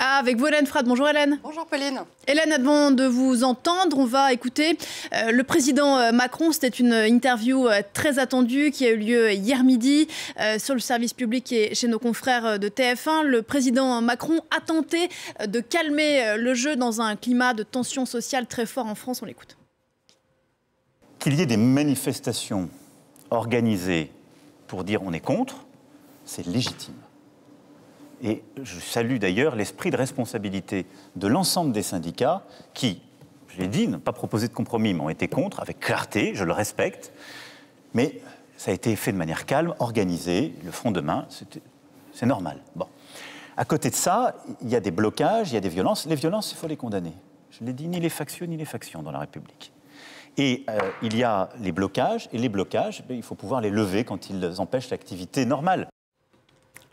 Avec vous, Hélène Frade. Bonjour Hélène. Bonjour Pauline. Hélène, avant de vous entendre, on va écouter le président Macron. C'était une interview très attendue qui a eu lieu hier midi sur le service public et chez nos confrères de TF1. Le président Macron a tenté de calmer le jeu dans un climat de tension sociale très fort en France. On l'écoute. Qu'il y ait des manifestations organisées pour dire on est contre, c'est légitime. Et je salue d'ailleurs l'esprit de responsabilité de l'ensemble des syndicats qui, je l'ai dit, n'ont pas proposé de compromis, mais ont été contre, avec clarté, je le respecte. Mais ça a été fait de manière calme, organisée, le front de main, c'est normal. Bon. À côté de ça, il y a des blocages, il y a des violences. Les violences, il faut les condamner. Je l'ai dit, ni les factieux, ni les factions dans la République. Et il y a les blocages, et les blocages, il faut pouvoir les lever quand ils empêchent l'activité normale.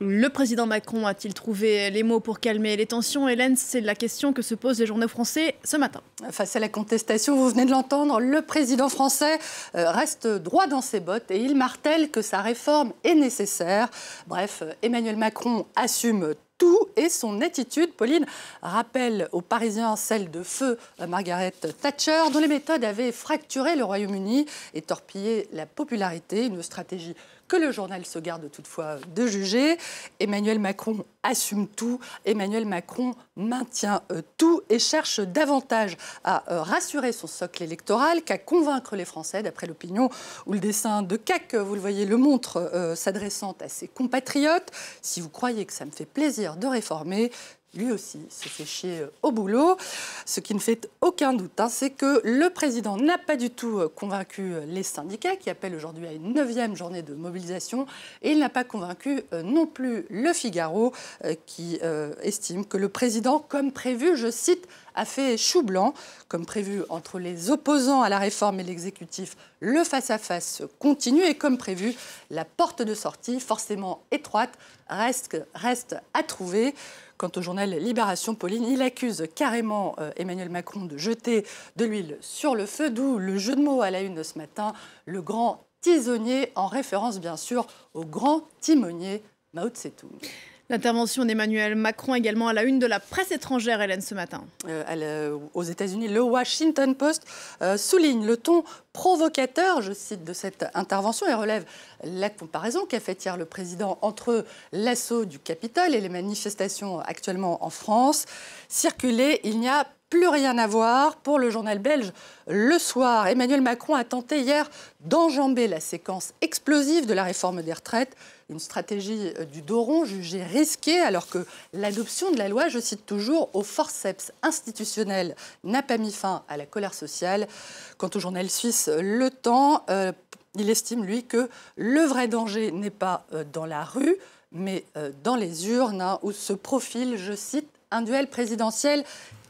Le président Macron a-t-il trouvé les mots pour calmer les tensions? Hélène, c'est la question que se posent les journaux français ce matin. Face à la contestation, vous venez de l'entendre, le président français reste droit dans ses bottes et il martèle que sa réforme est nécessaire. Bref, Emmanuel Macron assume tout et son attitude, Pauline, rappelle aux Parisiens celle de feu Margaret Thatcher, dont les méthodes avaient fracturé le Royaume-Uni et torpillé la popularité, une stratégie que le journal se garde toutefois de juger. Emmanuel Macron assume tout, Emmanuel Macron maintient tout et cherche davantage à rassurer son socle électoral qu'à convaincre les Français, d'après l'opinion, où le dessin de CAC, vous le voyez, le montre, s'adressant à ses compatriotes. Si vous croyez que ça me fait plaisir de réformer, lui aussi se fait chier au boulot. Ce qui ne fait aucun doute, c'est que le président n'a pas du tout convaincu les syndicats qui appellent aujourd'hui à une 9e journée de mobilisation. Et il n'a pas convaincu non plus Le Figaro qui estime que le président, comme prévu, je cite, a fait chou blanc. Comme prévu entre les opposants à la réforme et l'exécutif, le face-à-face continue. Et comme prévu, la porte de sortie, forcément étroite, reste à trouver. Quant au journal Libération, Pauline, il accuse carrément Emmanuel Macron de jeter de l'huile sur le feu, d'où le jeu de mots à la une de ce matin, le grand tisonnier, en référence bien sûr au grand timonier Mao Tse-tung. L'intervention d'Emmanuel Macron également à la une de la presse étrangère, Hélène, ce matin. Aux États-Unis, le Washington Post souligne le ton provocateur, je cite, de cette intervention et relève la comparaison qu'a faite hier le président entre l'assaut du Capitole et les manifestations actuellement en France. Circuler, il n'y a plus rien à voir. Pour le journal belge Le Soir, Emmanuel Macron a tenté hier d'enjamber la séquence explosive de la réforme des retraites, une stratégie du dos rond jugée risquée alors que l'adoption de la loi, je cite toujours, au forceps institutionnel n'a pas mis fin à la colère sociale. Quant au journal suisse Le Temps, il estime, lui, que le vrai danger n'est pas dans la rue, mais dans les urnes, où se profile, je cite, un duel présidentiel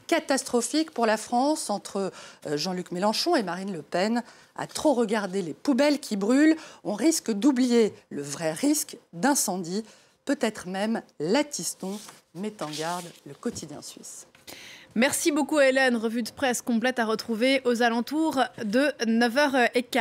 catastrophique pour la France entre Jean-Luc Mélenchon et Marine Le Pen. À trop regarder les poubelles qui brûlent, on risque d'oublier le vrai risque d'incendie. Peut-être même l'attise-t-on, met en garde le quotidien suisse. Merci beaucoup Hélène. Revue de presse complète à retrouver aux alentours de 9h15.